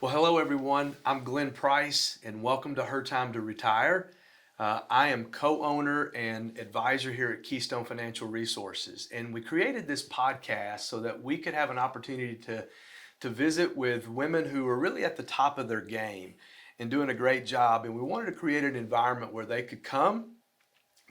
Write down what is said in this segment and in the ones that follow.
Well, hello everyone. I'm Glenn Price, and welcome to Her Time to Retire. I am co-owner and advisor here at Keystone Financial Resources, and we created this podcast so that we could have an opportunity to visit with women who are really at the top of their game and doing a great job. And we wanted to create an environment where they could come,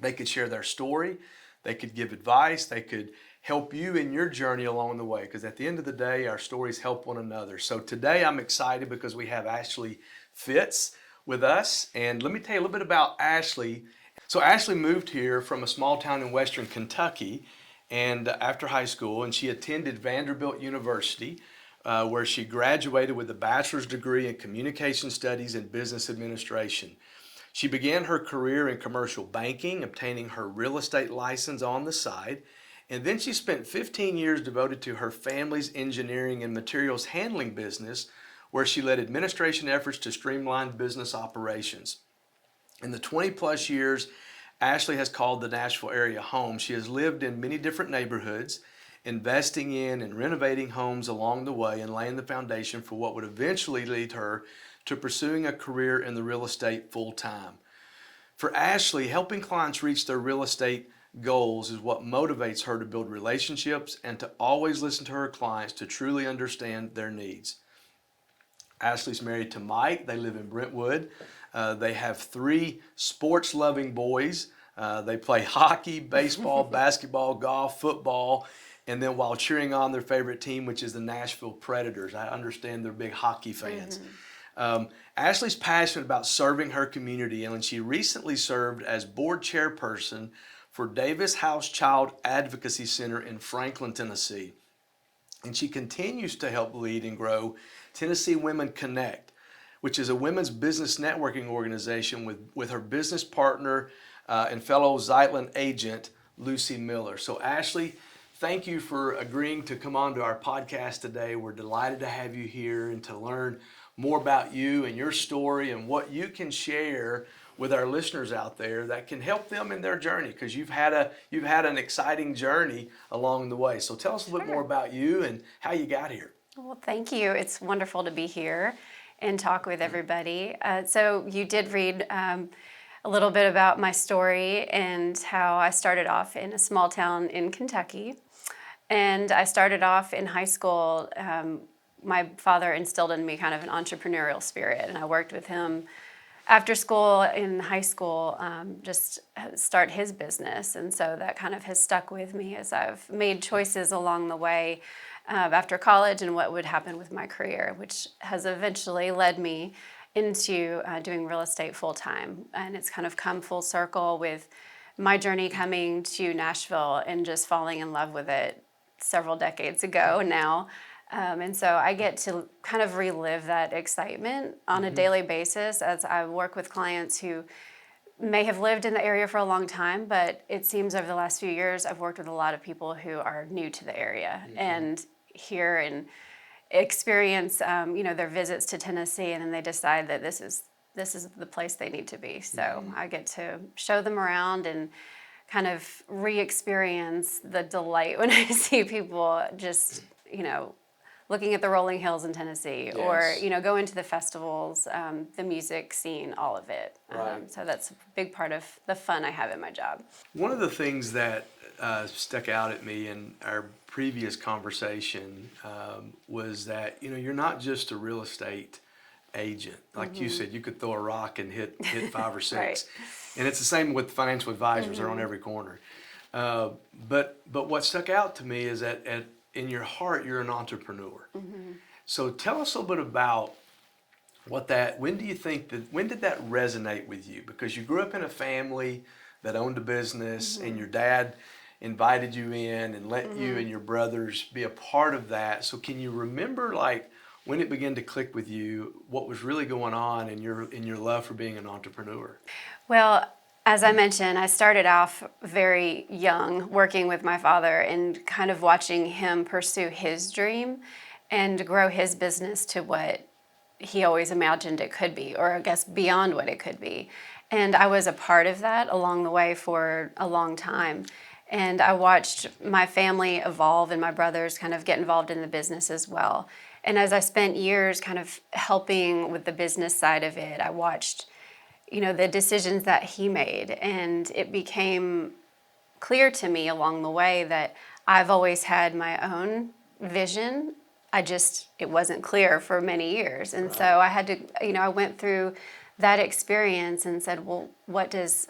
they could share their story, they could give advice, they could help you in your journey along the way, because at the end of the day, our stories help one another. So today I'm excited because we have Ashley Fitz with us. And let me tell you a little bit about Ashley. So Ashley moved here from a small town in western Kentucky and after high school, and she attended Vanderbilt University, where she graduated with a bachelor's degree in communication studies and business administration. She began her career in commercial banking, obtaining her real estate license on the side. And then she spent 15 years devoted to her family's engineering and materials handling business, where she led administration efforts to streamline business operations. In the 20 plus years Ashley has called the Nashville area home, she has lived in many different neighborhoods, investing in and renovating homes along the way and laying the foundation for what would eventually lead her to pursuing a career in the real estate full time. For Ashley, helping clients reach their real estate goals is what motivates her to build relationships and to always listen to her clients to truly understand their needs. Ashley's married to Mike. They live in Brentwood. They have 3 sports-loving boys. They play hockey, baseball, basketball, golf, football, and then while cheering on their favorite team, which is the Nashville Predators. I understand they're big hockey fans. Ashley's passionate about serving her community, and she recently served as board chairperson for Davis House Child Advocacy Center in Franklin, Tennessee. And she continues to help lead and grow Tennessee Women Connect, which is a women's business networking organization with her business partner and fellow Zeitlin agent, Lucy Miller. So Ashley, thank you for agreeing to come on to our podcast today. We're delighted to have you here and to learn more about you and your story and what you can share with our listeners out there that can help them in their journey, because you've had an exciting journey along the way. So tell us a little bit more about you and how you got here. Well, thank you. It's wonderful to be here and talk with everybody. So you did read a little bit about my story and how I started off in a small town in Kentucky. And I started off in high school. My father instilled in me kind of an entrepreneurial spirit, and I worked with him after school, in high school, just start his business. And so that kind of has stuck with me as I've made choices along the way after college and what would happen with my career, which has eventually led me into doing real estate full time. And it's kind of come full circle with my journey coming to Nashville and just falling in love with it several decades ago now. And so I get to kind of relive that excitement on a daily basis as I work with clients who may have lived in the area for a long time, but it seems over the last few years I've worked with a lot of people who are new to the area and hear and experience their visits to Tennessee, and then they decide that this is the place they need to be. So I get to show them around and kind of re-experience the delight when I see people just, looking at the rolling hills in Tennessee, or go into the festivals, the music scene, all of it. Right. So that's a big part of the fun I have in my job. One of the things that stuck out at me in our previous conversation was that you're not just a real estate agent. Like you said, you could throw a rock and hit 5 or 6. Right. And it's the same with financial advisors. They're on every corner. But what stuck out to me is that in your heart, you're an entrepreneur. So tell us a little bit about when did that resonate with you? Because you grew up in a family that owned a business, and your dad invited you in and let you and your brothers be a part of that. So can you remember when it began to click with you, what was really going on in your love for being an entrepreneur? Well, as I mentioned, I started off very young working with my father and kind of watching him pursue his dream and grow his business to what he always imagined it could be, or I guess beyond what it could be. And I was a part of that along the way for a long time. And I watched my family evolve and my brothers kind of get involved in the business as well. And as I spent years kind of helping with the business side of it, I watched, the decisions that he made. And it became clear to me along the way that I've always had my own vision. It wasn't clear for many years. And so I had to, I went through that experience and said, well, what does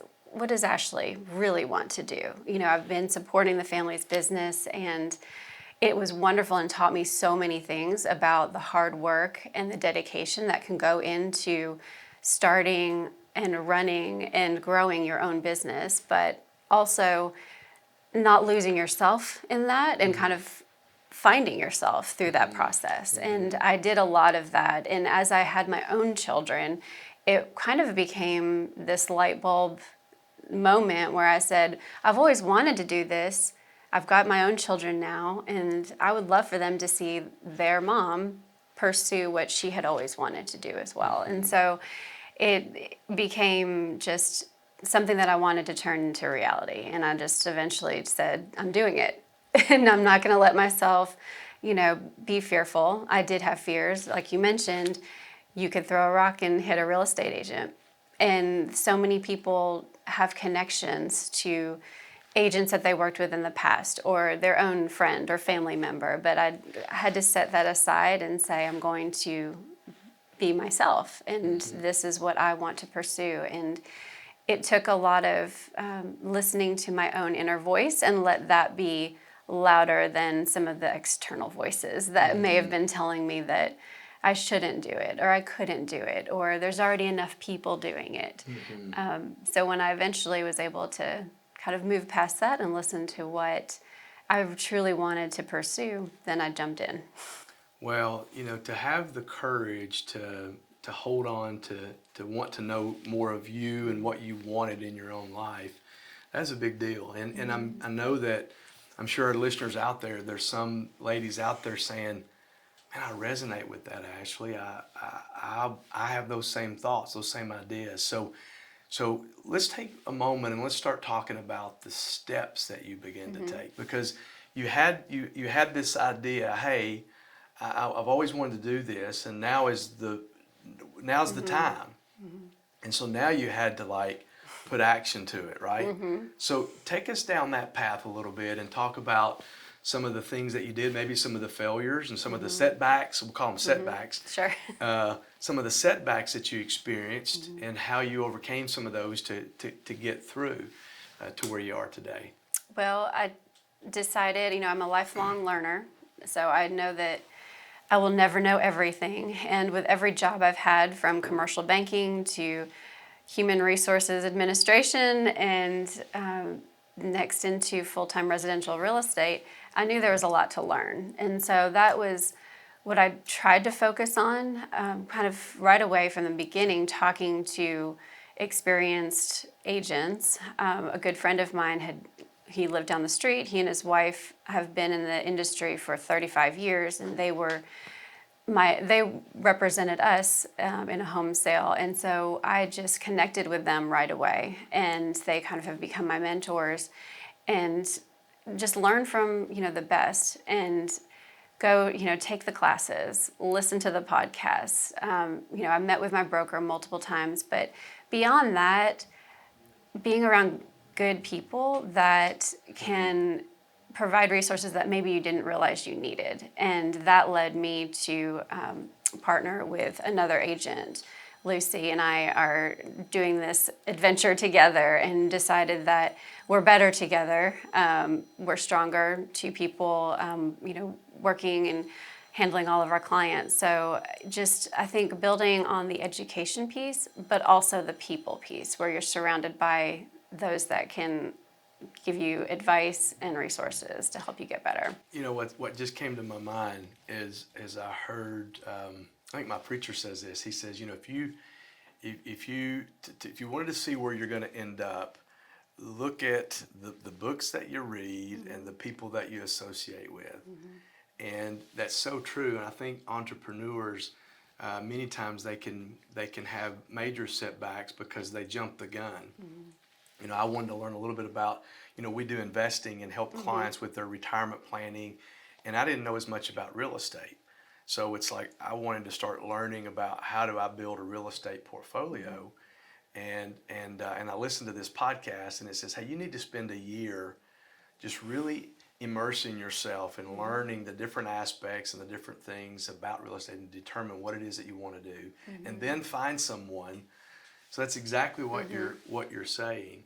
Ashley really want to do? I've been supporting the family's business, and it was wonderful and taught me so many things about the hard work and the dedication that can go into starting and running and growing your own business, but also not losing yourself in that and kind of finding yourself through that process. And I did a lot of that. And as I had my own children, it kind of became this light bulb moment where I said, I've always wanted to do this. I've got my own children now, and I would love for them to see their mom pursue what she had always wanted to do as well. And so it became just something that I wanted to turn into reality. And I just eventually said, I'm doing it. And I'm not going to let myself, be fearful. I did have fears. Like you mentioned, you could throw a rock and hit a real estate agent. And so many people have connections to agents that they worked with in the past or their own friend or family member. But I had to set that aside and say, I'm going to be myself. And this is what I want to pursue. And it took a lot of listening to my own inner voice and let that be louder than some of the external voices that may have been telling me that I shouldn't do it, or I couldn't do it, or there's already enough people doing it. So when I eventually was able to kind of move past that and listen to what I truly wanted to pursue, then I jumped in. Well, to have the courage to hold on to want to know more of you and what you wanted in your own life, that's a big deal. And I know that I'm sure our listeners out there, there's some ladies out there saying, man, I resonate with that, Ashley. I have those same thoughts, those same ideas. So let's take a moment and let's start talking about the steps that you begin to take, because you had this idea, hey, I've always wanted to do this, and now's the time. And so now you had to put action to it, right? So take us down that path a little bit and talk about some of the things that you did, maybe some of the failures and some of the setbacks, we'll call them setbacks. Sure. Some of the setbacks that you experienced and how you overcame some of those to get through to where you are today. Well, I decided, I'm a lifelong learner, so I know that I will never know everything. And with every job I've had, from commercial banking to human resources administration and next into full-time residential real estate, I knew there was a lot to learn. And so that was what I tried to focus on kind of right away from the beginning, talking to experienced agents. A good friend of mine he lived down the street. He and his wife have been in the industry for 35 years, and they represented us in a home sale. And so I just connected with them right away, and they kind of have become my mentors, and just learn from, the best, and go, take the classes, listen to the podcasts. I met with my broker multiple times, but beyond that, being around good people that can provide resources that maybe you didn't realize you needed. And that led me to partner with another agent. Lucy and I are doing this adventure together and decided that we're better together. We're stronger, two people, working and handling all of our clients. So I think building on the education piece, but also the people piece, where you're surrounded by those that can give you advice and resources to help you get better. What just came to my mind is I heard, I think my preacher says this. He says, if you wanted to see where you're going to end up, look at the books that you read and the people that you associate with. And that's so true. And I think entrepreneurs, many times they can have major setbacks because they jump the gun. I wanted to learn a little bit about, we do investing and help clients with their retirement planning, and I didn't know as much about real estate. So it's like I wanted to start learning about how do I build a real estate portfolio, and I listened to this podcast, and it says, hey, you need to spend a year just really immersing yourself and learning the different aspects and the different things about real estate and determine what it is that you want to do, and then find someone. So that's exactly what you're saying.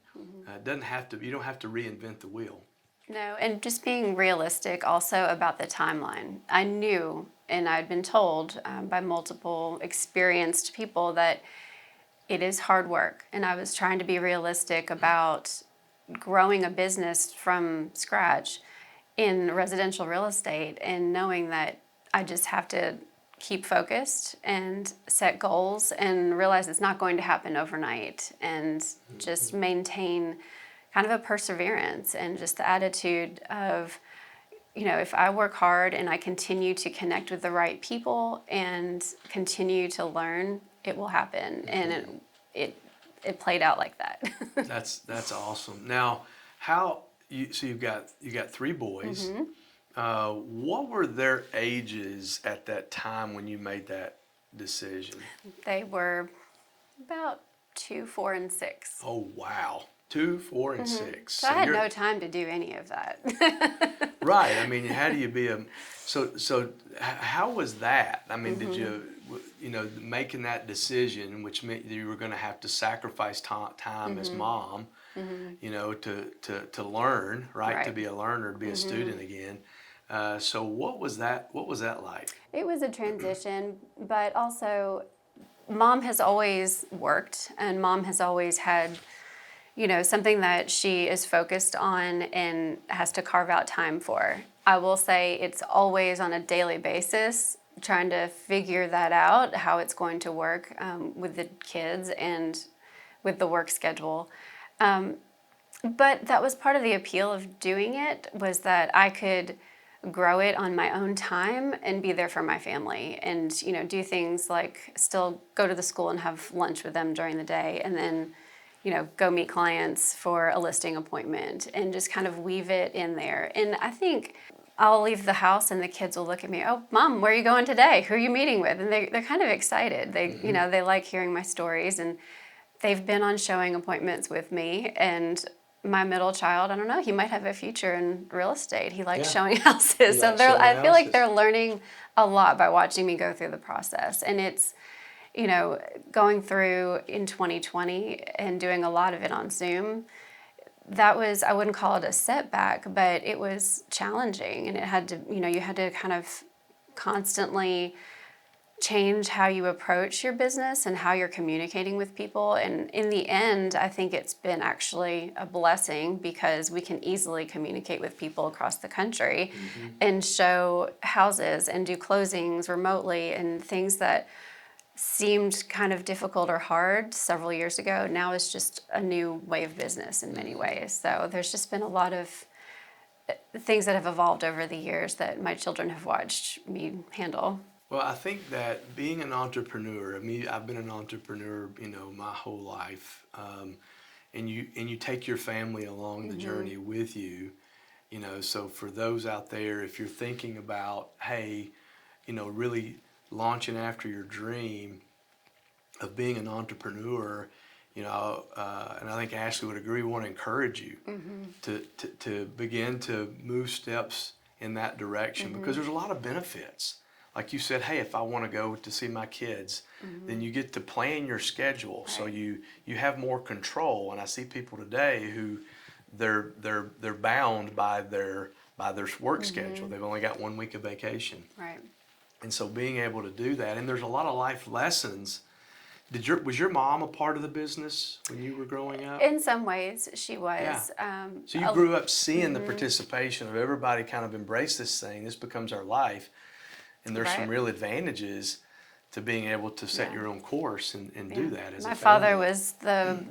It doesn't have to. You don't have to reinvent the wheel. No, and just being realistic also about the timeline. I knew, and I'd been told by multiple experienced people that it is hard work, and I was trying to be realistic about growing a business from scratch in residential real estate, and knowing that I just have to keep focused and set goals and realize it's not going to happen overnight, and just maintain kind of a perseverance and just the attitude of, if I work hard and I continue to connect with the right people and continue to learn, it will happen. And it played out like that. That's awesome. Now, you've got 3 boys. What were their ages at that time when you made that decision? They were about 2, 4, and 6. Oh wow, 2, 4, and 6. So I had no time to do any of that. Right. I mean, how do you be so how was that? I mean, did you, making that decision, which meant you were going to have to sacrifice time as mom, to learn, right? To be a learner, to be a student again. So what was that like? It was a transition, but also mom has always worked, and mom has always had, something that she is focused on and has to carve out time for. I will say it's always on a daily basis, trying to figure that out, how it's going to work with the kids and with the work schedule. But that was part of the appeal of doing it, was that I could grow it on my own time and be there for my family, and do things like still go to the school and have lunch with them during the day, and then go meet clients for a listing appointment, and just kind of weave it in there. And I think I'll leave the house and the kids will look at me, oh, Mom, where are you going today? Who are you meeting with? And they're kind of excited. They they like hearing my stories, and they've been on showing appointments with me. And my middle child, I don't know, he might have a future in real estate. He likes showing houses. So I feel like they're learning a lot by watching me go through the process. And it's, going through in 2020 and doing a lot of it on Zoom, that was, I wouldn't call it a setback, but it was challenging. And it had to, you had to kind of constantly change how you approach your business and how you're communicating with people. And in the end, I think it's been actually a blessing, because we can easily communicate with people across the country and show houses and do closings remotely, and things that seemed kind of difficult or hard several years ago. Now it's just a new way of business in many ways. So there's just been a lot of things that have evolved over the years that my children have watched me handle. Well, I think that being an entrepreneur, I've been an entrepreneur, my whole life, and you take your family along the journey with you, So for those out there, if you're thinking about, hey, really launching after your dream of being an entrepreneur, and I think Ashley would agree, we want to encourage you to begin to move steps in that direction, because there's a lot of benefits. Like you said, hey, if I want to go to see my kids, then you get to plan your schedule, so you have more control. And I see people today who they're bound by their work schedule. They've only got 1 week of vacation. Right. And so being able to do that, and there's a lot of life lessons. Was your mom a part of the business when you were growing up? In some ways, she was. Yeah. So you grew up seeing the participation of everybody kind of embrace this thing. This becomes our life. And there's some real advantages to being able to set your own course and do that as a family. My father was the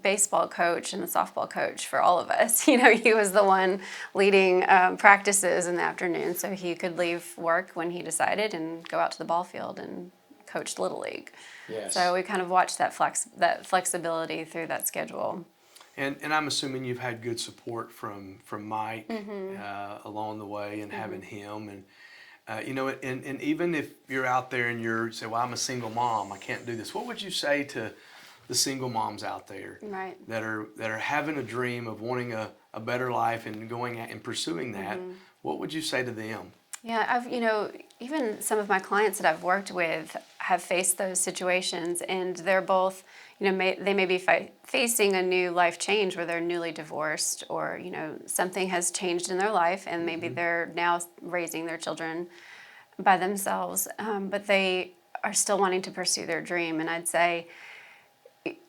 baseball coach and the softball coach for all of us. He was the one leading practices in the afternoon, so he could leave work when he decided and go out to the ball field and coach Little League. Yes. So we kind of watched that flexibility through that schedule. And I'm assuming you've had good support from Mike along the way, and having him. And and even if you're out there and you're say, well, I'm a single mom, I can't do this. What would you say to the single moms out there Right. that are having a dream of wanting a better life and going out and pursuing that? What would you say to them? Yeah, even some of my clients that I've worked with have faced those situations, and they're both, they may be facing a new life change where they're newly divorced, or, something has changed in their life, and maybe they're now raising their children by themselves, but they are still wanting to pursue their dream. And I'd say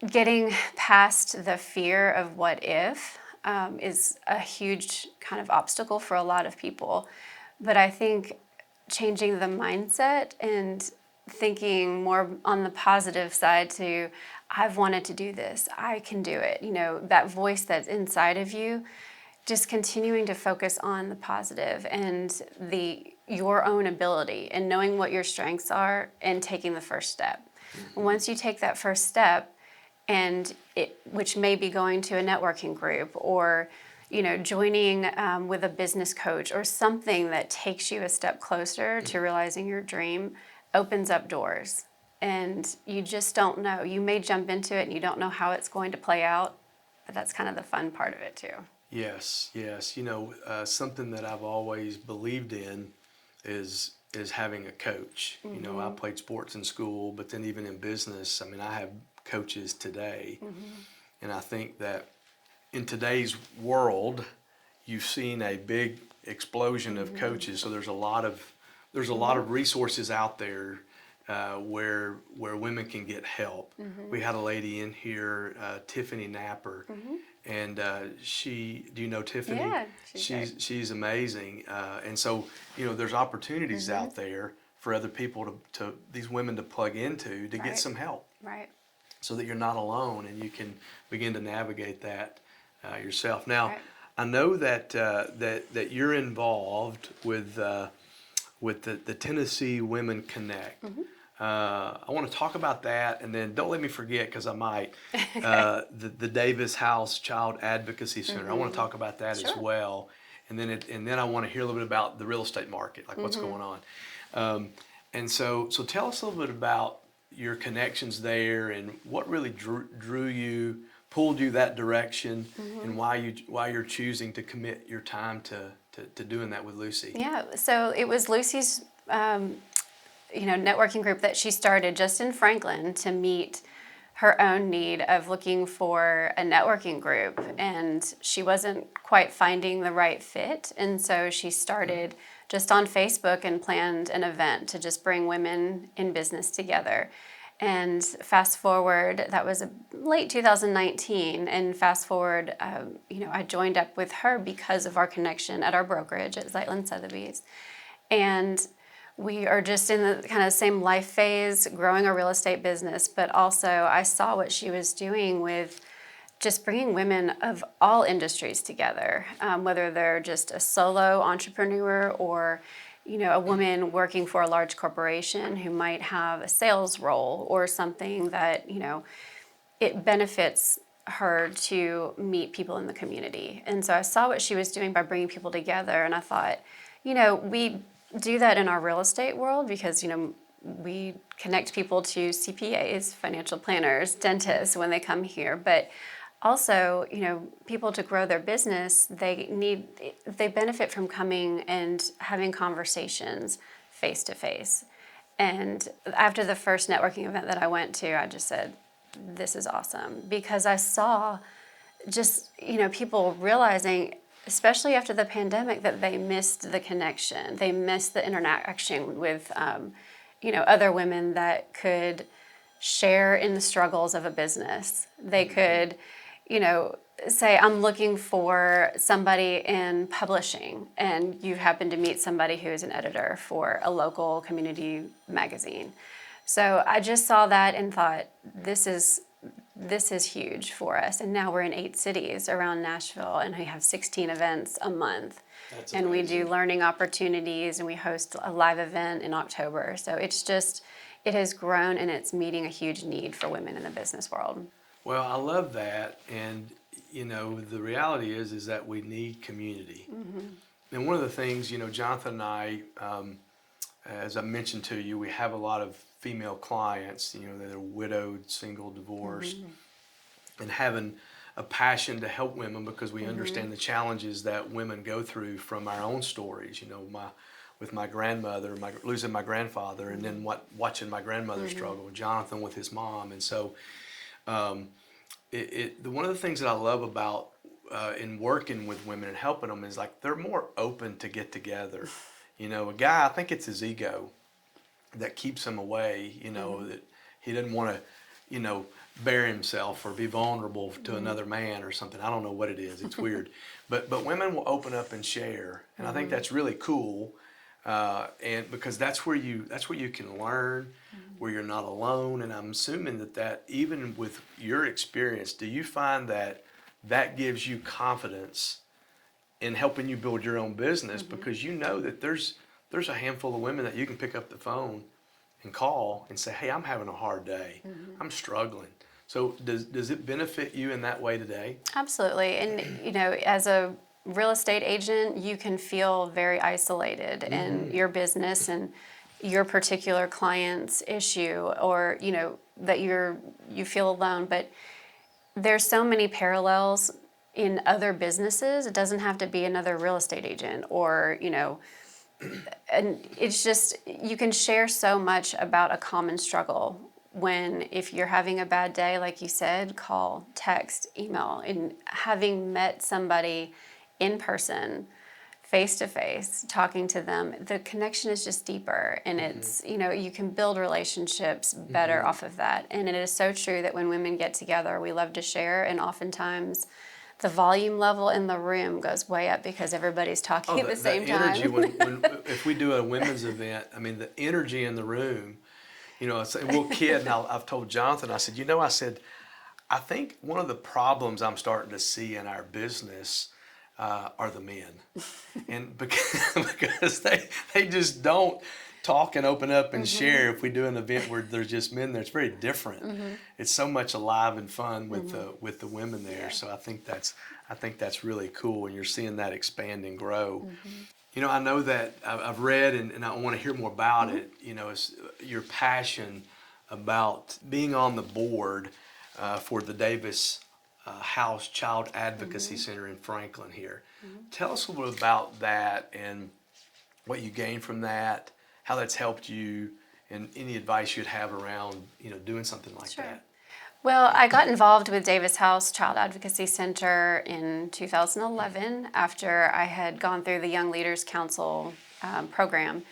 getting past the fear of what if is a huge kind of obstacle for a lot of people. But I think changing the mindset and thinking more on the positive side to, I've wanted to do this, I can do it. That voice that's inside of you, just continuing to focus on the positive and your own ability, and knowing what your strengths are and taking the first step. Once you take that first step, which may be going to a networking group, or joining with a business coach, or something that takes you a step closer to realizing your dream, opens up doors. And you just don't know. You may jump into it and you don't know how it's going to play out, but that's kind of the fun part of it too. Yes. Something that I've always believed in is having a coach. I played sports in school, but then even in business, I have coaches today. And I think that in today's world, you've seen a big explosion of coaches. So there's a lot of resources out there where women can get help. We had a lady in here, Tiffany Napper, and do you know Tiffany? Yeah, she's amazing. And so there's opportunities out there for other people to these women to plug into to get some help. Right. So that you're not alone, and you can begin to navigate that yourself. Now, Right. I know that you're involved with the Tennessee Women Connect. I want to talk about that, and then don't let me forget, because I might, the Davis House Child Advocacy Center. I want to talk about that as well, and then I want to hear a little bit about the real estate market, like what's going on. And so tell us a little bit about your connections there, and what really drew you, pulled you that direction, and why you're choosing to commit your time to doing that with Lucy. Yeah, so it was Lucy's networking group that she started just in Franklin to meet her own need of looking for a networking group, and she wasn't quite finding the right fit, and so she started just on Facebook and planned an event to just bring women in business together. And fast forward, that was late 2019, and fast forward, I joined up with her because of our connection at our brokerage at Zeitlin Sotheby's. And we are just in the kind of same life phase, growing a real estate business, but also I saw what she was doing with just bringing women of all industries together, whether they're just a solo entrepreneur, or a woman working for a large corporation who might have a sales role, or something that, it benefits her to meet people in the community. And so I saw what she was doing by bringing people together, and I thought, we do that in our real estate world because, we connect people to CPAs, financial planners, dentists when they come here, but also, people to grow their business, they benefit from coming and having conversations face to face. And after the first networking event that I went to, I just said, this is awesome, because I saw just, people realizing, especially after the pandemic, that they missed the connection. They missed the interaction with, other women that could share in the struggles of a business. They could, say, I'm looking for somebody in publishing, and you happen to meet somebody who is an editor for a local community magazine. So I just saw that and thought, this is huge for us. And now we're in 8 cities around Nashville, and we have 16 events a month. That's and amazing. We do learning opportunities, and we host a live event in October. So it has grown, and it's meeting a huge need for women in the business world. Well, I love that, and the reality is that we need community. And one of the things, Jonathan and I, as I mentioned to you, we have a lot of female clients, that are widowed, single, divorced, and having a passion to help women because we understand the challenges that women go through from our own stories. With my grandmother, losing my grandfather, and then watching my grandmother struggle, Jonathan with his mom, and so one of the things that I love about in working with women and helping them is like they're more open to get together. A guy, I think it's his ego that keeps him away. That he doesn't want to, bare himself or be vulnerable to another man or something. I don't know what it is. It's weird, but women will open up and share, and I think that's really cool. And because that's where you can learn, where you're not alone. And I'm assuming that even with your experience, do you find that gives you confidence in helping you build your own business because you know that there's a handful of women that you can pick up the phone and call and say, hey, I'm having a hard day. I'm struggling. So does it benefit you in that way today? Absolutely. And, as a real estate agent, you can feel very isolated in your business and your particular client's issue, or that you feel alone. But there's so many parallels in other businesses. It doesn't have to be another real estate agent, or and it's just you can share so much about a common struggle. If you're having a bad day, like you said, call, text, email, and having met somebody in person, face to face, talking to them, the connection is just deeper, and it's you can build relationships better off of that. And it is so true that when women get together, we love to share, and oftentimes the volume level in the room goes way up because everybody's talking at the same time. Energy if we do a women's event, I mean the energy in the room. We'll kid, and I've told Jonathan, I said, I think one of the problems I'm starting to see in our business are the men. And because they just don't talk and open up and share. If we do an event where there's just men there, it's very different. It's so much alive and fun with the women there. So I think that's really cool, and you're seeing that expand and grow. I know that I've read, and I want to hear more about it. It's your passion about being on the board for the Davis House Child Advocacy Center in Franklin here. Tell us a little about that and what you gained from that, how that's helped you, and any advice you'd have around doing something like that. Well, I got involved with Davis House Child Advocacy Center in 2011 after I had gone through the Young Leaders Council program.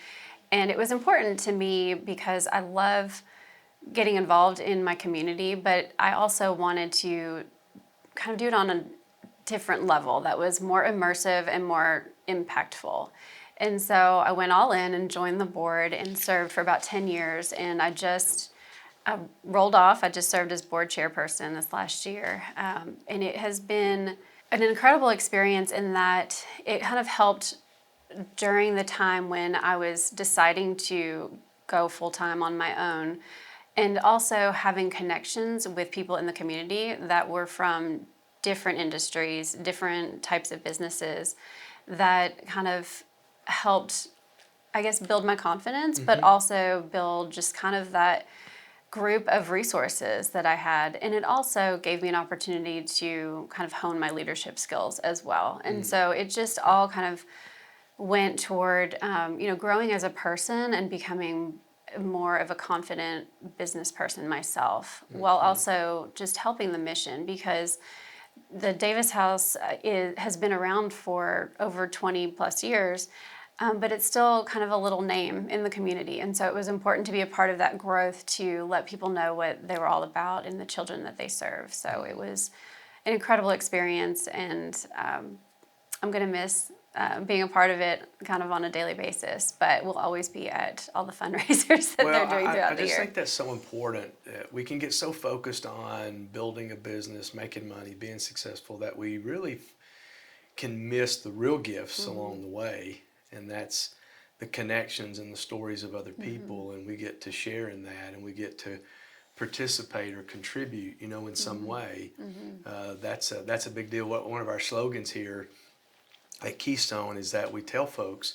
And it was important to me because I love getting involved in my community, but I also wanted to kind of do it on a different level that was more immersive and more impactful. And so I went all in and joined the board and served for about 10 years. And I rolled off. I just served as board chairperson this last year. And it has been an incredible experience in that it kind of helped during the time when I was deciding to go full-time on my own, and also having connections with people in the community that were from different industries, different types of businesses, that kind of helped, I guess, build my confidence, but also build just kind of that group of resources that I had. And it also gave me an opportunity to kind of hone my leadership skills as well. And so it just all kind of went toward, growing as a person and becoming more of a confident business person myself, while also just helping the mission, because the Davis House has been around for over 20 plus years, but it's still kind of a little name in the community. And so it was important to be a part of that growth, to let people know what they were all about and the children that they serve. So it was an incredible experience, and I'm going to miss being a part of it kind of on a daily basis, but we'll always be at all the fundraisers that they're doing throughout the year. I just think that's so important. We can get so focused on building a business, making money, being successful, that we really can miss the real gifts along the way, and that's the connections and the stories of other people, and we get to share in that, and we get to participate or contribute, in some way. That's a big deal. One of our slogans here at Keystone is that we tell folks,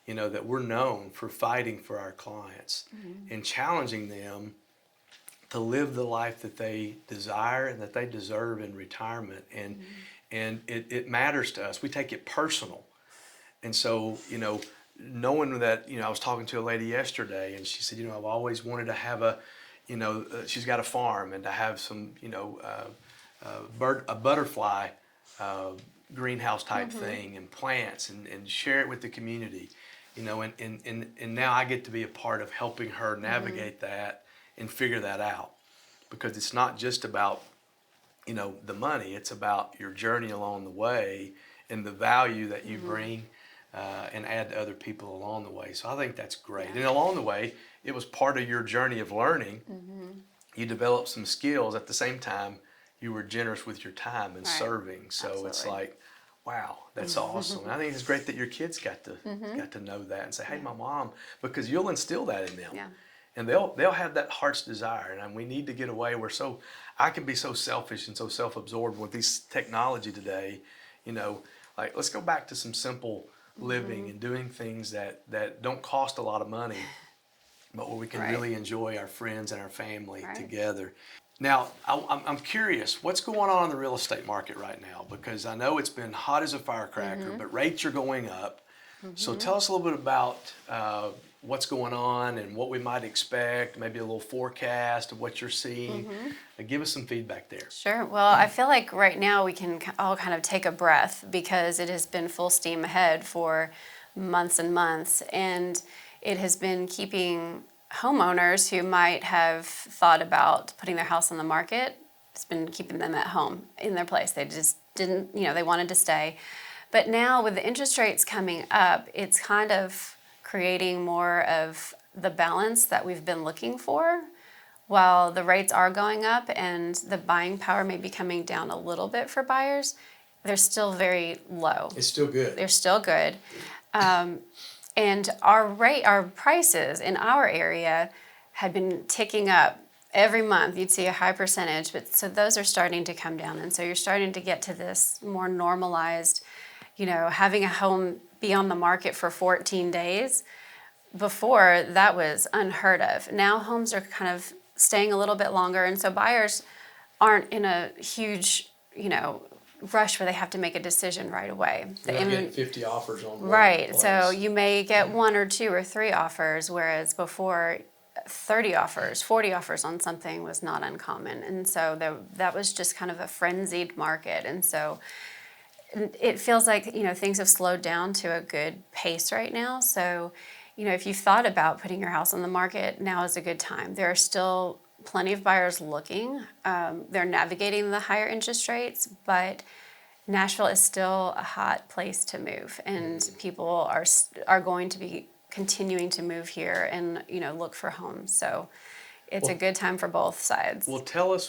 that we're known for fighting for our clients and challenging them to live the life that they desire and that they deserve in retirement. And it matters to us. We take it personal. And so, knowing that, I was talking to a lady yesterday and she said, I've always wanted to have she's got a farm and to have some, a butterfly greenhouse type thing and plants and share it with the community, and now I get to be a part of helping her navigate that and figure that out, because it's not just about, the money, it's about your journey along the way and the value that you bring and add to other people along the way. So I think that's great. And along the way, it was part of your journey of learning. You developed some skills. At the same time, you were generous with your time and serving. So Absolutely. It's like, wow, that's awesome. And I think it's great that your kids got to know that and say, hey, my mom, because you'll instill that in them. Yeah. And they'll have that heart's desire. And we need to get away where I can be so selfish and so self-absorbed with this technology today. Like, let's go back to some simple living and doing things that don't cost a lot of money, but where we can really enjoy our friends and our family together. Now, I'm curious, what's going on in the real estate market right now? Because I know it's been hot as a firecracker, but rates are going up. So tell us a little bit about what's going on and what we might expect, maybe a little forecast of what you're seeing. Give us some feedback there. Sure. Well, I feel like right now we can all kind of take a breath because it has been full steam ahead for months and months, and it has been keeping homeowners who might have thought about putting their house on the market, it's been keeping them at home in their place. They just didn't, they wanted to stay. But now with the interest rates coming up, it's kind of creating more of the balance that we've been looking for. While the rates are going up and the buying power may be coming down a little bit for buyers, they're still very low. It's still good. They're still good. And our prices in our area had been ticking up every month. You'd see a high percentage, but so those are starting to come down. And so you're starting to get to this more normalized, having a home be on the market for 14 days. Before, that was unheard of. Now homes are kind of staying a little bit longer. And so buyers aren't in a huge, rush where they have to make a decision right away. They're not getting 50 offers on one Right. place. So you may get 1 or 2 or 3 offers, whereas before 30 offers, 40 offers on something was not uncommon. And so that was just kind of a frenzied market. And so it feels like, things have slowed down to a good pace right now. So, if you've thought about putting your house on the market, now is a good time. There are still plenty of buyers looking. They're navigating the higher interest rates, but Nashville is still a hot place to move, and people are going to be continuing to move here and look for homes. So it's a good time for both sides. Well, tell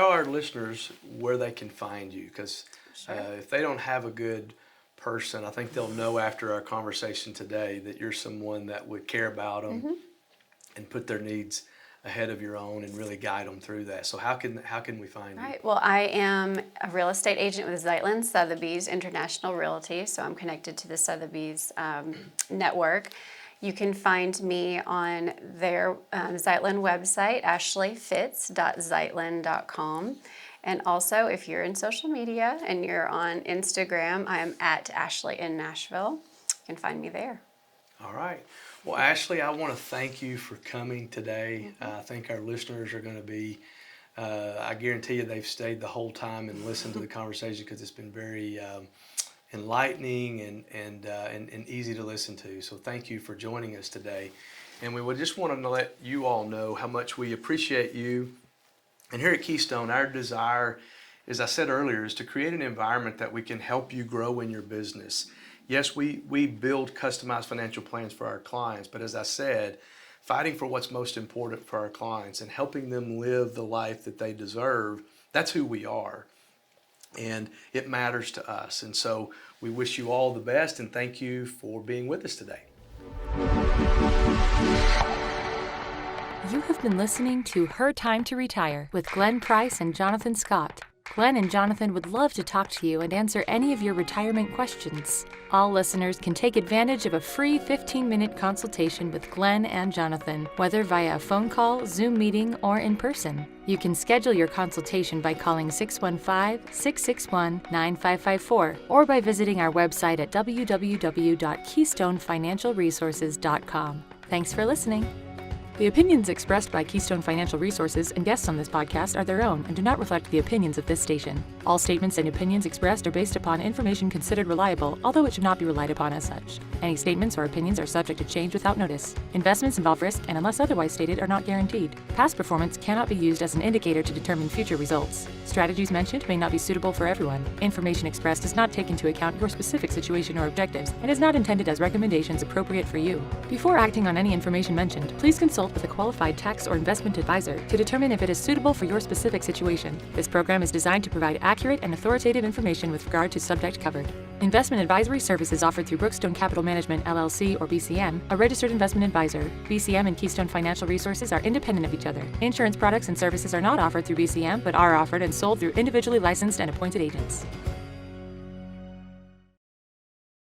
our listeners where they can find you, because if they don't have a good person, I think they'll know after our conversation today that you're someone that would care about them and put their needs ahead of your own and really guide them through that. So how can we find you? Right. Well, I am a real estate agent with Zeitlin Sotheby's International Realty, so I'm connected to the Sotheby's network. You can find me on their Zeitlin website, ashleyfitz.zeitlin.com. And also, if you're in social media and you're on Instagram, I am at Ashley in Nashville. You can find me there. All right. Well, Ashley, I want to thank you for coming today. I think our listeners are going to be, I guarantee you they've stayed the whole time and listened to the conversation, because it's been very enlightening and easy to listen to. So thank you for joining us today. And we would just want to let you all know how much we appreciate you. And here at Keystone, our desire, as I said earlier, is to create an environment that we can help you grow in your business. Yes, we build customized financial plans for our clients, but as I said, fighting for what's most important for our clients and helping them live the life that they deserve, that's who we are. And it matters to us. And so we wish you all the best, and thank you for being with us today. You have been listening to Her Time to Retire with Glenn Price and Jonathan Scott. Glenn and Jonathan would love to talk to you and answer any of your retirement questions. All listeners can take advantage of a free 15-minute consultation with Glenn and Jonathan, whether via a phone call, Zoom meeting, or in person. You can schedule your consultation by calling 615-661-9554 or by visiting our website at www.keystonefinancialresources.com. Thanks for listening. The opinions expressed by Keystone Financial Resources and guests on this podcast are their own and do not reflect the opinions of this station. All statements and opinions expressed are based upon information considered reliable, although it should not be relied upon as such. Any statements or opinions are subject to change without notice. Investments involve risk and, unless otherwise stated, are not guaranteed. Past performance cannot be used as an indicator to determine future results. Strategies mentioned may not be suitable for everyone. Information expressed does not take into account your specific situation or objectives and is not intended as recommendations appropriate for you. Before acting on any information mentioned, please consult with a qualified tax or investment advisor to determine if it is suitable for your specific situation. This program is designed to provide accurate and authoritative information with regard to subject covered. Investment advisory services offered through Brookstone Capital Management, LLC, or BCM, a registered investment advisor. BCM and Keystone Financial Resources are independent of each other. Insurance products and services are not offered through BCM, but are offered and sold through individually licensed and appointed agents.